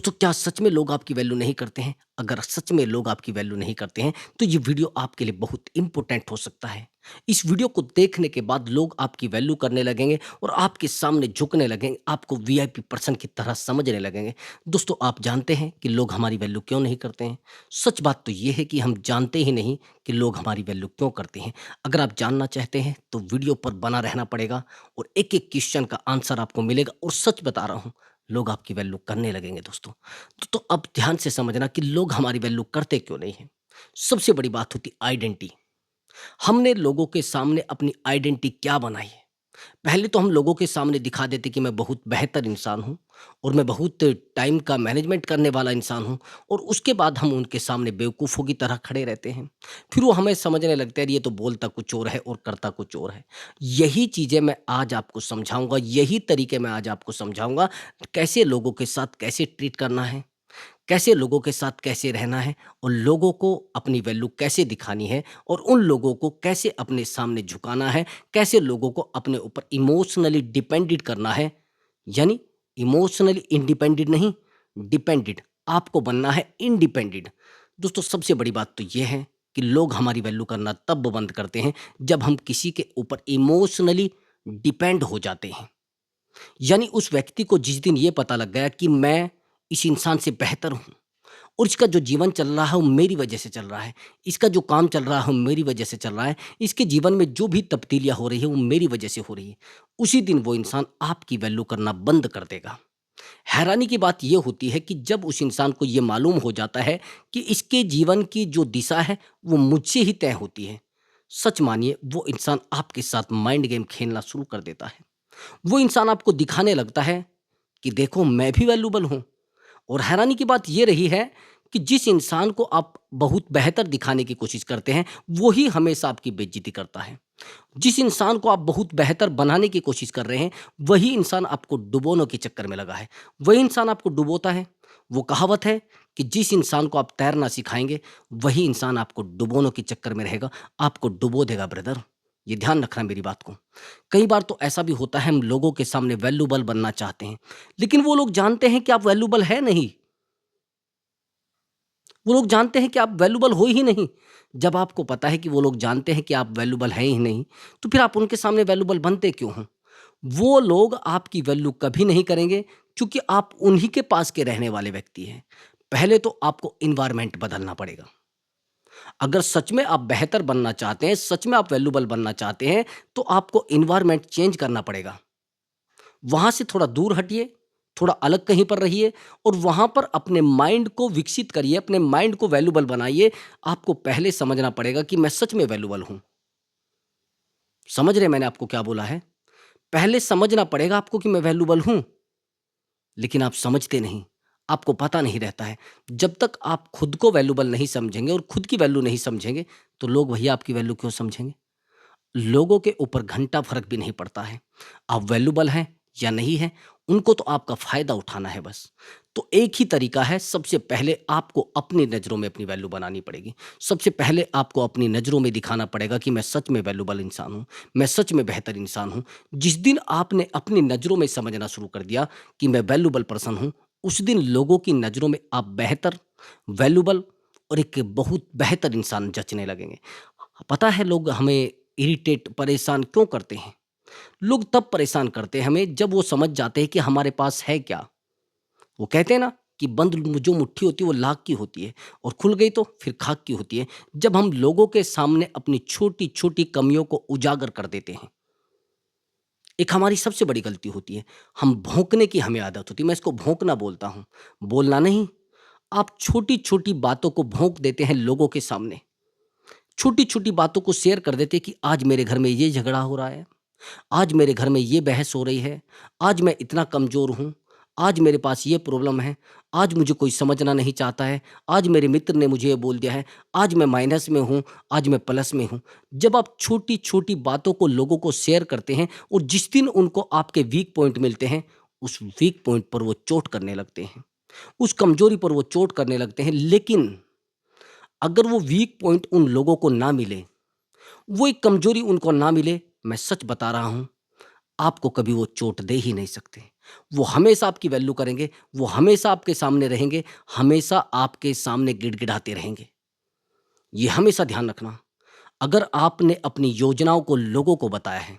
दोस्तों, क्या सच में लोग आपकी वैल्यू नहीं करते हैं? अगर सच में लोग आपकी वैल्यू नहीं करते हैं, तो ये वीडियो आपके लिए बहुत इम्पोर्टेंट हो सकता है। इस वीडियो को देखने के बाद लोग आपकी वैल्यू करने लगेंगे और आपके सामने झुकने लगेंगे, आपको वीआईपी पर्सन की तरह समझने लगेंगे। दोस्तों, आप जानते हैं कि लोग हमारी वैल्यू क्यों नहीं करते हैं? सच बात तो ये है कि हम जानते ही नहीं कि लोग हमारी वैल्यू क्यों करते हैं। अगर आप जानना चाहते हैं, तो वीडियो पर बना रहना पड़ेगा और एक-एक क्वेश्चन का आंसर आपको मिलेगा और सच बता रहा हूँ, लोग आपकी वैल्यू करने लगेंगे दोस्तों। तो अब ध्यान से समझना कि लोग हमारी वैल्यू करते क्यों नहीं हैं। सबसे बड़ी बात होती आइडेंटिटी। हमने लोगों के सामने अपनी आइडेंटिटी क्या बनाई है। पहले तो हम लोगों के सामने दिखा देते कि मैं बहुत बेहतर इंसान हूँ और मैं बहुत टाइम का मैनेजमेंट करने वाला इंसान हूँ, और उसके बाद हम उनके सामने बेवकूफ़ों की तरह खड़े रहते हैं। फिर वो हमें समझने लगते हैं ये तो बोलता कुछ और है और करता कुछ और है। यही चीज़ें मैं आज आपको समझाऊंगा, यही तरीके मैं आज आपको समझाऊंगा, कैसे लोगों के साथ कैसे ट्रीट करना है, कैसे लोगों के साथ कैसे रहना है, और लोगों को अपनी वैल्यू कैसे दिखानी है, और उन लोगों को कैसे अपने सामने झुकाना है, कैसे लोगों को अपने ऊपर इमोशनली डिपेंडेंट करना है। यानी इमोशनली इंडिपेंडेंट नहीं, डिपेंडेंट। आपको बनना है इंडिपेंडेंट। दोस्तों, सबसे बड़ी बात तो यह है कि लोग हमारी वैल्यू करना तब बंद करते हैं जब हम किसी के ऊपर इमोशनली डिपेंड हो जाते हैं। यानी उस व्यक्ति को जिस दिन ये पता लग गया कि मैं इस इंसान से बेहतर हूँ और इसका जो जीवन चल रहा है वो मेरी वजह से चल रहा है, इसका जो काम चल रहा है वो मेरी वजह से चल रहा है, इसके जीवन में जो भी तब्दीलियाँ हो रही है वो मेरी वजह से हो रही है, उसी दिन वो इंसान आपकी वैल्यू करना बंद कर देगा। हैरानी की बात ये होती है कि जब उस इंसान को ये मालूम हो जाता है कि इसके जीवन की जो दिशा है वो मुझसे ही तय होती है, सच मानिए वो इंसान आपके साथ माइंड गेम खेलना शुरू कर देता है। वो इंसान आपको दिखाने लगता है कि देखो मैं भी वैल्यूबल हूँ। और हैरानी की बात ये रही है कि जिस इंसान को आप बहुत बेहतर दिखाने की कोशिश करते हैं, वही हमेशा आपकी बेइज्जती करता है। जिस इंसान को आप बहुत बेहतर बनाने की कोशिश कर रहे हैं, वही इंसान आपको डुबोने के चक्कर में लगा है। वही इंसान आपको डुबोता है। वो कहावत है कि जिस इंसान को आप तैरना सिखाएँगे, वही इंसान आपको डुबोने के चक्कर में रहेगा, आपको डुबो देगा ब्रदर। ये ध्यान रखना मेरी बात को। कई बार तो ऐसा भी होता है हम लोगों के सामने वैल्यूबल बनना चाहते हैं, लेकिन वो लोग जानते हैं कि आप वैल्यूबल है नहीं। वो लोग जानते हैं कि आप वैल्यूबल हो ही नहीं। जब आपको पता है कि वो लोग जानते हैं कि आप वैल्यूबल हैं ही नहीं, तो फिर आप उनके सामने वैल्यूबल बनते क्यों हैं? वो लोग आपकी वैल्यू कभी नहीं करेंगे, क्योंकि आप उन्हीं के पास के रहने वाले व्यक्ति हैं। पहले तो आपको एनवायरनमेंट बदलना पड़ेगा। अगर सच में आप बेहतर बनना चाहते हैं, सच में आप वैल्यूबल बनना चाहते हैं, तो आपको एनवायरनमेंट चेंज करना पड़ेगा। वहाँ से थोड़ा दूर हटिए, थोड़ा अलग कहीं पर रहिए और वहाँ पर अपने माइंड को विकसित करिए, अपने माइंड को वैल्यूबल बनाइए। आपको पहले समझना पड़ेगा कि मैं सच में वैल्यूबल हूँ। समझ रहे हैं मैंने आपको क्या बोला है? पहले समझना पड़ेगा आपको कि मैं वैल्यूबल हूँ, लेकिन आप समझते नहीं, आपको पता नहीं रहता है। जब तक आप खुद को वैल्यूबल नहीं समझेंगे और खुद की वैल्यू नहीं समझेंगे, तो लोग भैया आपकी वैल्यू क्यों समझेंगे? लोगों के ऊपर घंटा फ़र्क भी नहीं पड़ता है। आप वैल्यूबल हैं या नहीं हैं, उनको तो आपका फ़ायदा उठाना है बस। तो एक ही तरीका है, सबसे पहले आपको अपनी नज़रों में अपनी वैल्यू बनानी पड़ेगी। सबसे पहले आपको अपनी नज़रों में दिखाना पड़ेगा कि मैं सच में वैल्यूबल इंसान हूँ, मैं सच में बेहतर इंसान हूँ। जिस दिन आपने अपनी नज़रों में समझना शुरू कर दिया कि मैं वैल्यूबल पर्सन हूँ, उस दिन लोगों की नज़रों में आप बेहतर, वैल्यूबल और एक बहुत बेहतर इंसान जचने लगेंगे। पता है लोग हमें इरिटेट, परेशान क्यों करते हैं? लोग तब परेशान करते हैं हमें जब वो समझ जाते हैं कि हमारे पास है क्या। वो कहते हैं ना कि बंद जो मुट्ठी होती है वो लाख की होती है और खुल गई तो फिर खाक की होती है। जब हम लोगों के सामने अपनी छोटी-छोटी कमियों को उजागर कर देते हैं, एक हमारी सबसे बड़ी गलती होती है, हम भौंकने की हमें आदत होती है। मैं इसको भौंकना बोलता हूँ, बोलना नहीं। आप छोटी-छोटी बातों को भौंक देते हैं लोगों के सामने। छोटी-छोटी बातों को शेयर कर देते हैं कि आज मेरे घर में ये झगड़ा हो रहा है, आज मेरे घर में ये बहस हो रही है, आज मैं इतना कमज़ोर हूँ, आज मेरे पास ये प्रॉब्लम है, आज मुझे कोई समझना नहीं चाहता है, आज मेरे मित्र ने मुझे ये बोल दिया है, आज मैं माइनस में हूँ, आज मैं प्लस में हूँ। जब आप छोटी-छोटी बातों को लोगों को शेयर करते हैं और जिस दिन उनको आपके वीक पॉइंट मिलते हैं, उस वीक पॉइंट पर वो चोट करने लगते हैं, उस कमज़ोरी पर वो चोट करने लगते हैं। लेकिन अगर वो वीक पॉइंट उन लोगों को ना मिले, वो एक कमज़ोरी उनको ना मिले, मैं सच बता रहा हूँ, आपको कभी वो चोट दे ही नहीं सकते। वो हमेशा आपकी वैल्यू करेंगे, वो हमेशा आपके सामने रहेंगे, हमेशा आपके सामने गिड़गिड़ाते रहेंगे। ये हमेशा ध्यान रखना। अगर आपने अपनी योजनाओं को लोगों को बताया है,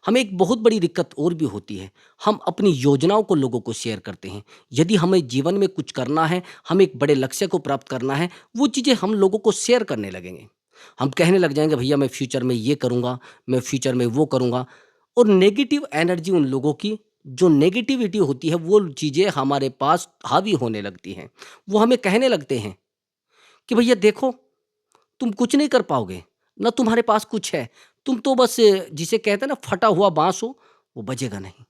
हमें एक बहुत बड़ी दिक्कत और भी होती है, हम अपनी योजनाओं को लोगों को शेयर करते हैं। यदि हमें जीवन में कुछ करना है, हमें एक बड़े लक्ष्य को प्राप्त करना है, वो चीज़ें हम लोगों को शेयर करने लगेंगे। हम कहने लग जाएँगे भैया मैं फ्यूचर में ये करूँगा, मैं फ्यूचर में वो करूँगा, और नेगेटिव एनर्जी उन लोगों की जो नेगेटिविटी होती है वो चीज़ें हमारे पास हावी होने लगती हैं। वो हमें कहने लगते हैं कि भैया देखो तुम कुछ नहीं कर पाओगे, ना तुम्हारे पास कुछ है, तुम तो बस जिसे कहते हैं ना फटा हुआ बाँस हो, वो बजेगा नहीं।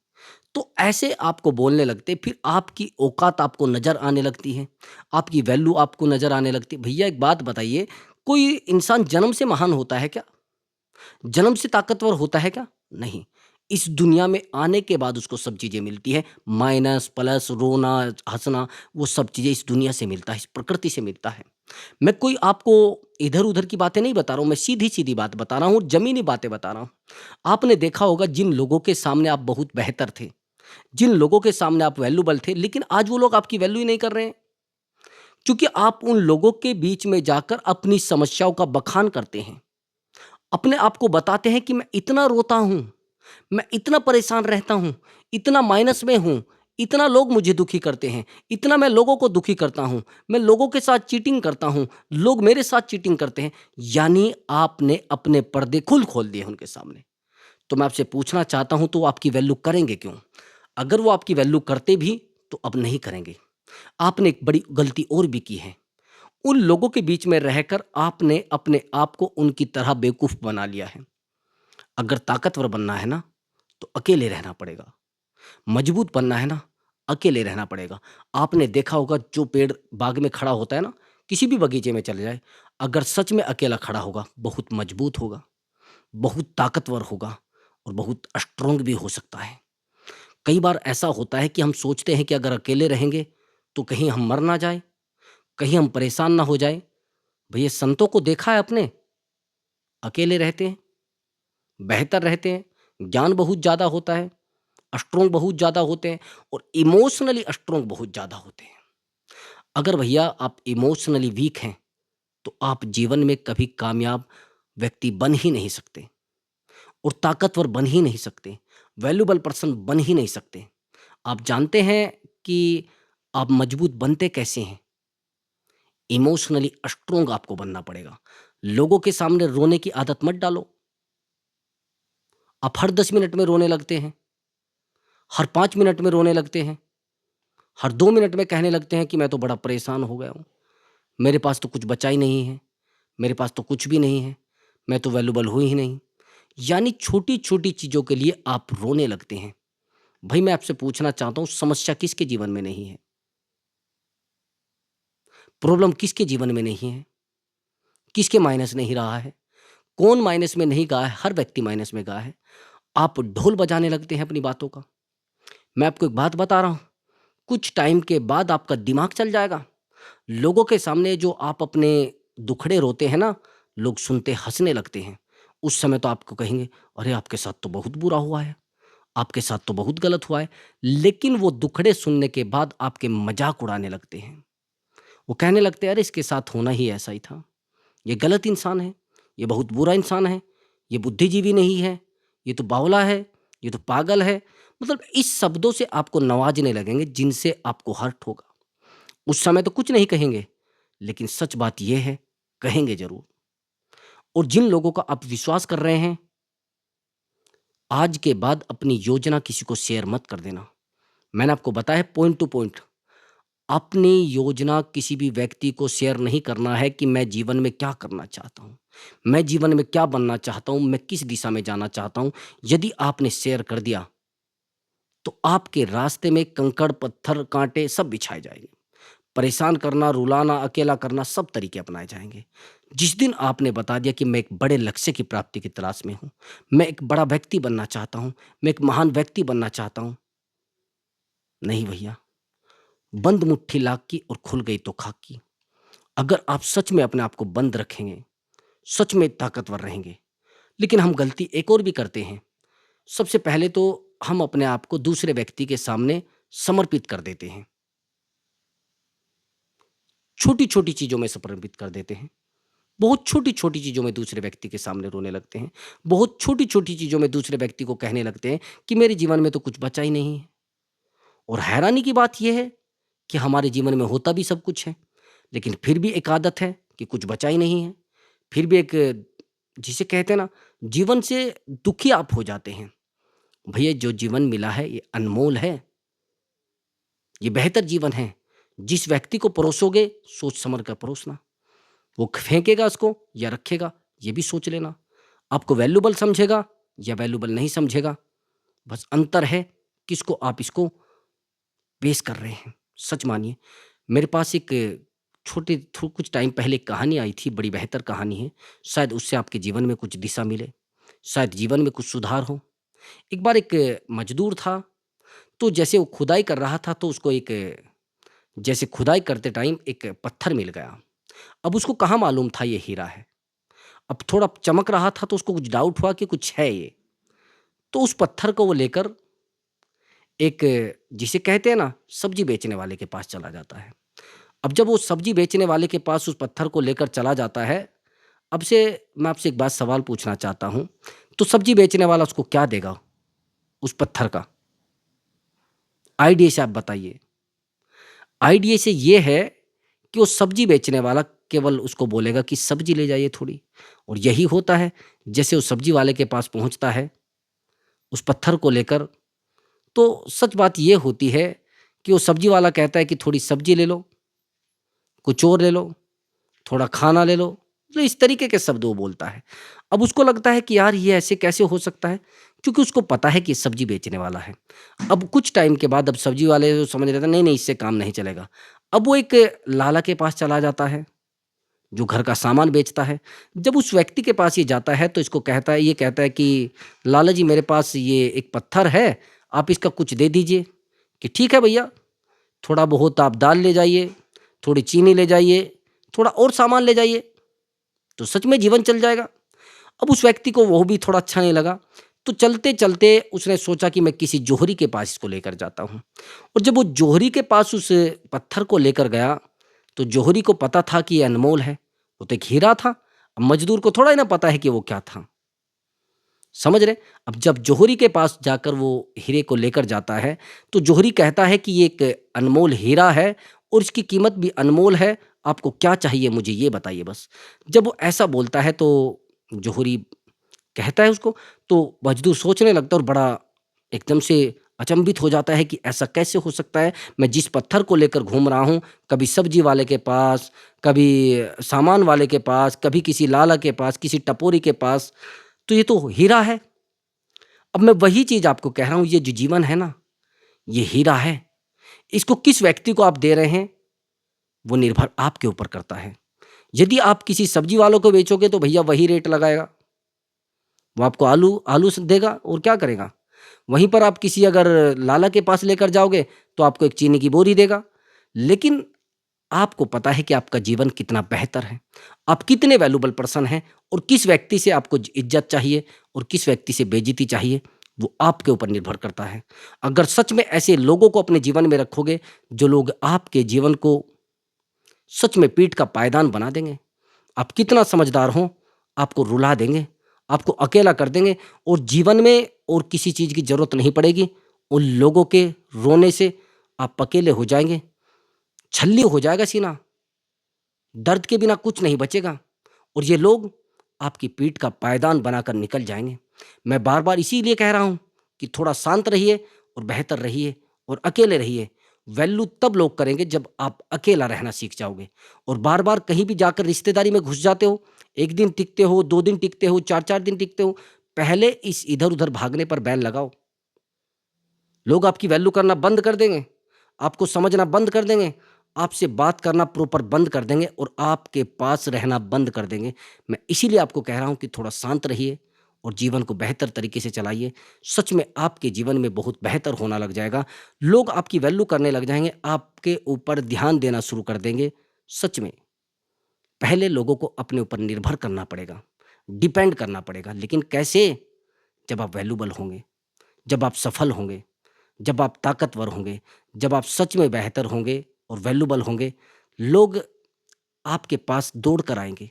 तो ऐसे आपको बोलने लगते, फिर आपकी औकात आपको नज़र आने लगती है, आपकी वैल्यू आपको नज़र आने लगती है। भैया एक बात बताइए, कोई इंसान जन्म से महान होता है क्या? जन्म से ताकतवर होता है क्या? नहीं। इस दुनिया में आने के बाद उसको सब चीज़ें मिलती हैं, माइनस, प्लस, रोना, हँसना, वो सब चीज़ें इस दुनिया से मिलता है, इस प्रकृति से मिलता है। मैं कोई आपको इधर-उधर की बातें नहीं बता रहा हूँ, मैं सीधी-सीधी बात बता रहा हूँ, ज़मीनी बातें बता रहा हूँ। आपने देखा होगा जिन लोगों के सामने आप बहुत बेहतर थे, जिन लोगों के सामने आप वैल्यूएबल थे, लेकिन आज वो लोग आपकी वैल्यू ही नहीं कर रहे हैं, क्योंकि आप उन लोगों के बीच में जाकर अपनी समस्याओं का बखान करते हैं। अपने आप को बताते हैं कि मैं इतना रोता हूँ, मैं इतना परेशान रहता हूँ, इतना माइनस में हूँ, इतना लोग मुझे दुखी करते हैं, इतना मैं लोगों को दुखी करता हूँ, मैं लोगों के साथ चीटिंग करता हूँ, लोग मेरे साथ चीटिंग करते हैं। यानी आपने अपने पर्दे खुल खोल दिए उनके सामने। तो मैं आपसे पूछना चाहता हूँ, तो वो आपकी वैल्यू करेंगे क्यों? अगर वो आपकी वैल्यू करते भी तो अब नहीं करेंगे। आपने एक बड़ी गलती और भी की है। उन लोगों के बीच में रहकर आपने अपने आप को उनकी तरह बेवकूफ़ बना लिया है। अगर ताकतवर बनना है ना, तो अकेले रहना पड़ेगा। मजबूत बनना है ना, अकेले रहना पड़ेगा। आपने देखा होगा जो पेड़ बाग में खड़ा होता है ना, किसी भी बगीचे में चले जाए, अगर सच में अकेला खड़ा होगा, बहुत मजबूत होगा, बहुत ताकतवर होगा और बहुत स्ट्रॉन्ग भी हो सकता है। कई बार ऐसा होता है कि हम सोचते हैं कि अगर अकेले रहेंगे, तो कहीं हम मर ना जाएँ, कहीं हम परेशान ना हो जाएँ। भैया संतों को देखा है आपने, अकेले रहते हैं, बेहतर रहते हैं, ज्ञान बहुत ज़्यादा होता है, स्ट्रॉन्ग बहुत ज़्यादा होते हैं और इमोशनली स्ट्रॉन्ग बहुत ज़्यादा होते हैं। अगर भैया आप इमोशनली वीक हैं, तो आप जीवन में कभी कामयाब व्यक्ति बन ही नहीं सकते और ताकतवर बन ही नहीं सकते, वैल्यूएबल पर्सन बन ही नहीं सकते। आप जानते हैं कि आप मजबूत बनते कैसे हैं? इमोशनली स्ट्रॉन्ग आपको बनना पड़ेगा। लोगों के सामने रोने की आदत मत डालो। आप हर 10 मिनट में रोने लगते हैं, हर 5 मिनट में रोने लगते हैं, हर 2 मिनट में कहने लगते हैं कि मैं तो बड़ा परेशान हो गया हूँ, मेरे पास तो कुछ बचा ही नहीं है, मेरे पास तो कुछ भी नहीं है, मैं तो वैल्यूएबल हूँ ही नहीं। यानी छोटी-छोटी चीज़ों के लिए आप रोने लगते हैं। भई मैं आपसे पूछना चाहता हूँ, समस्या किसके जीवन में नहीं है? प्रॉब्लम किसके जीवन में नहीं है? किसके माइनस नहीं रहा है? कौन माइनस में नहीं गया है? हर व्यक्ति माइनस में गया है। आप ढोल बजाने लगते हैं अपनी बातों का। मैं आपको एक बात बता रहा हूँ, कुछ टाइम के बाद आपका दिमाग चल जाएगा। लोगों के सामने जो आप अपने दुखड़े रोते हैं ना, लोग सुनते हँसने लगते हैं। उस समय तो आपको कहेंगे, "अरे! आपके साथ तो बहुत बुरा हुआ है, आपके साथ तो बहुत गलत हुआ है।" लेकिन वो दुखड़े सुनने के बाद आपके मज़ाक उड़ाने लगते हैं। वो कहने लगते हैं, "अरे! इसके साथ होना ही ऐसा ही था। ये गलत इंसान है, ये बहुत बुरा इंसान है, ये बुद्धिजीवी नहीं है, ये तो बावला है, ये तो पागल है।" मतलब इस शब्दों से आपको नवाजने लगेंगे जिनसे आपको हर्ट होगा। उस समय तो कुछ नहीं कहेंगे, लेकिन सच बात ये है, कहेंगे ज़रूर। और जिन लोगों का आप विश्वास कर रहे हैं, आज के बाद अपनी योजना किसी को शेयर मत कर देना। मैंने आपको बताया है पॉइंट टू पॉइंट। अपनी योजना किसी भी व्यक्ति को शेयर नहीं करना है कि मैं जीवन में क्या करना चाहता हूँ, मैं जीवन में क्या बनना चाहता हूँ, मैं किस दिशा में जाना चाहता हूँ। यदि आपने शेयर कर दिया, तो आपके रास्ते में कंकड़, पत्थर, काँटे सब बिछाए जाएँगे। परेशान करना, रुलाना, अकेला करना सब तरीके अपनाए जाएँगे। जिस दिन आपने बता दिया कि मैं एक बड़े लक्ष्य की प्राप्ति की तलाश में हूँ, मैं एक बड़ा व्यक्ति बनना चाहता हूँ, मैं एक महान व्यक्ति बनना चाहता हूँ, नहीं भैया, बंद मुट्ठी लाख की और खुल गई तो खाक की। अगर आप सच में अपने आप को बंद रखेंगे, सच में ताकतवर रहेंगे, लेकिन हम गलती एक और भी करते हैं। सबसे पहले तो हम अपने आप को दूसरे व्यक्ति के सामने समर्पित कर देते हैं। छोटी-छोटी चीज़ों में समर्पित कर देते हैं। बहुत छोटी-छोटी चीज़ों में दूसरे व्यक्ति के सामने रोने लगते हैं। बहुत छोटी-छोटी चीज़ों में दूसरे व्यक्ति को कहने लगते हैं कि मेरे जीवन में तो कुछ बचा ही नहीं है। और हैरानी की बात ये है कि हमारे जीवन में होता भी सब कुछ है, लेकिन फिर भी एक आदत है कि कुछ बचा ही नहीं है। फिर भी एक जिसे कहते हैं ना, जीवन से दुखी आप हो जाते हैं। भैया जो जीवन मिला है ये अनमोल है, ये बेहतर जीवन है। जिस व्यक्ति को परोसोगे सोच समझ कर परोसना। वो फेंकेगा उसको या रखेगा ये भी सोच लेना। आपको वैल्यूएबल समझेगा या वैल्यूएबल नहीं समझेगा। बस अंतर है किसको आप इसको पेश कर रहे हैं। सच मानिए, मेरे पास एक कुछ टाइम पहले एक कहानी आई थी, बड़ी बेहतर कहानी है। शायद उससे आपके जीवन में कुछ दिशा मिले, शायद जीवन में कुछ सुधार हो। एक बार एक मज़दूर था, तो जैसे वो खुदाई कर रहा था तो उसको एक जैसे खुदाई करते टाइम एक पत्थर मिल गया। अब उसको कहाँ मालूम था ये हीरा है। अब थोड़ा चमक रहा था तो उसको कुछ डाउट हुआ कि कुछ है ये। तो उस पत्थर को वो लेकर एक जिसे कहते हैं ना सब्जी बेचने वाले के पास चला जाता है। अब जब वो सब्जी बेचने वाले के पास उस पत्थर को लेकर चला जाता है, अब से मैं आपसे एक बात सवाल पूछना चाहता हूँ, तो सब्जी बेचने वाला उसको क्या देगा उस पत्थर का? आइडिया से आप बताइए। आइडिया से ये है कि वो सब्जी बेचने वाला केवल उसको बोलेगा कि सब्जी ले जाइए थोड़ी। और यही होता है, जैसे वो सब्जी वाले के पास पहुँचता है उस पत्थर को लेकर, तो सच बात ये होती है कि वो सब्जी वाला कहता है कि थोड़ी सब्जी ले लो, कुछ और ले लो, थोड़ा खाना ले लो। तो इस तरीके के शब्द वो बोलता है। अब उसको लगता है कि यार ये ऐसे कैसे हो सकता है? क्योंकि उसको पता है कि सब्जी बेचने वाला है। अब कुछ टाइम के बाद अब सब्जी वाले तो समझ लेता है नहीं, नहीं इससे काम नहीं चलेगा। अब वो एक लाला के पास चला जाता है, जो घर का सामान बेचता है। जब उस व्यक्ति के पास ये जाता है तो इसको कहता है ये कहता है कि लाला जी मेरे पास ये एक पत्थर है, आप इसका कुछ दे दीजिए। कि ठीक है भैया, थोड़ा बहुत आप दाल ले जाइए, थोड़ी चीनी ले जाइए, थोड़ा और सामान ले जाइए, तो सच में जीवन चल जाएगा। अब उस व्यक्ति को वो भी थोड़ा अच्छा नहीं लगा, तो चलते-चलते उसने सोचा कि मैं किसी जोहरी के पास इसको लेकर जाता हूँ। और जब वो जोहरी के पास उस पत्थर को लेकर गया, तो जोहरी को पता था कि ये अनमोल है, वो तो एक हीरा था। अब मज़दूर को थोड़ा ही ना पता है कि वो क्या था, समझ रहे? अब जब जोहरी के पास जाकर वो हीरे को लेकर जाता है, तो जोहरी कहता है कि ये एक अनमोल हीरा है और इसकी कीमत भी अनमोल है, आपको क्या चाहिए मुझे ये बताइए बस। जब वो ऐसा बोलता है तो जोहरी कहता है उसको, तो मज़दूर सोचने लगता है और बड़ा एकदम से अचंभित हो जाता है कि ऐसा कैसे हो सकता है? मैं जिस पत्थर को लेकर घूम रहा हूँ, कभी सब्जी वाले के पास, कभी सामान वाले के पास, कभी किसी लाला के पास, किसी टपोरी के पास, तो ये तो हीरा है। अब मैं वही चीज़ आपको कह रहा हूँ, ये जो जीवन है ना, ये हीरा है। इसको किस व्यक्ति को आप दे रहे हैं, वो निर्भर आपके ऊपर करता है। यदि आप किसी सब्जी वालों को बेचोगे तो भैया वही रेट लगाएगा। वो आपको आलू आलू स देगा और क्या करेगा? वहीं पर आप किसी अगर लाला के पास लेकर जाओगे, तो आपको एक चीनी की बोरी देगा। लेकिन आपको पता है कि आपका जीवन कितना बेहतर है। आप कितने वैल्यूएबल पर्सन हैं और किस व्यक्ति से आपको इज़्ज़त चाहिए और किस व्यक्ति से बेइज़्ज़ती चाहिए, वो आपके ऊपर निर्भर करता है। अगर सच में ऐसे लोगों को अपने जीवन में रखोगे, जो लोग आपके जीवन को सच में पीठ का पायदान बना देंगे। आप कितना समझदार हो, आपको रुला देंगे, आपको अकेला कर देंगे और जीवन में और किसी चीज़ की ज़रूरत नहीं पड़ेगी। उन लोगों के रोने से आप अकेले हो जाएँगे, छल्ली हो जाएगा सीना, दर्द के बिना कुछ नहीं बचेगा और ये लोग आपकी पीठ का पायदान बनाकर निकल जाएँगे। मैं बार-बार इसीलिए कह रहा हूँ कि थोड़ा शांत रहिए और बेहतर रहिए और अकेले रहिए। वैल्यू तब लोग करेंगे जब आप अकेला रहना सीख जाओगे और बार-बार कहीं भी जाकर रिश्तेदारी में घुस जाते हो, 1 दिन टिकते हो, 2 दिन टिकते हो, 4-4 दिन टिकते हो, पहले इस इधर-उधर भागने पर बैन लगाओ। लोग आपकी वैल्यू करना बंद कर देंगे, आपको समझना बंद कर देंगे, आपसे बात करना प्रॉपर बंद कर देंगे और आपके पास रहना बंद कर देंगे। मैं इसीलिए आपको कह रहा हूँ कि थोड़ा शांत रहिए और जीवन को बेहतर तरीके से चलाइए। सच में आपके जीवन में बहुत बेहतर होना लग जाएगा। लोग आपकी वैल्यू करने लग जाएँगे, आपके ऊपर ध्यान देना शुरू कर देंगे। सच में, पहले लोगों को अपने ऊपर निर्भर करना पड़ेगा, डिपेंड करना पड़ेगा, लेकिन कैसे? जब आप वैल्यूएबल होंगे। जब आप सफल होंगे, जब आप ताकतवर होंगे, जब आप सच में बेहतर होंगे और वैल्यूएबल होंगे, लोग आपके पास दौड़ कर आएँगे।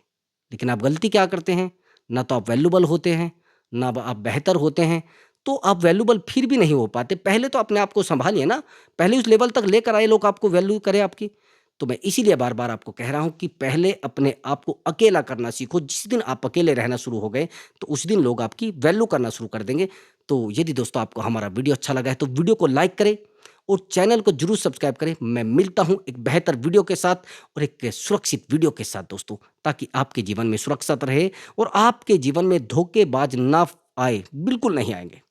लेकिन आप गलती क्या करते हैं? ना तो आप वैल्यूएबल होते हैं, ना ब आप बेहतर होते हैं, तो आप वैल्यूएबल फिर भी नहीं हो पाते। पहले तो अपने आप को सँभालिए ना, पहले उस लेवल तक लेकर आइए लोग आपको वैल्यू करें आपकी। तो मैं इसीलिए बार-बार आपको कह रहा हूँ कि पहले अपने आप को अकेला करना सीखो। जिस दिन आप अकेले रहना शुरू हो गए, तो उस दिन लोग आपकी वैल्यू करना शुरू कर देंगे। तो यदि दोस्तों आपको हमारा वीडियो अच्छा लगा है, तो वीडियो को लाइक करें और चैनल को ज़रूर सब्सक्राइब करें। मैं मिलता हूँ एक बेहतर वीडियो के साथ और एक सुरक्षित वीडियो के साथ दोस्तों, ताकि आपके जीवन में सुरक्षित रहे और आपके जीवन में धोखेबाज ना आए, बिल्कुल नहीं आएँगे।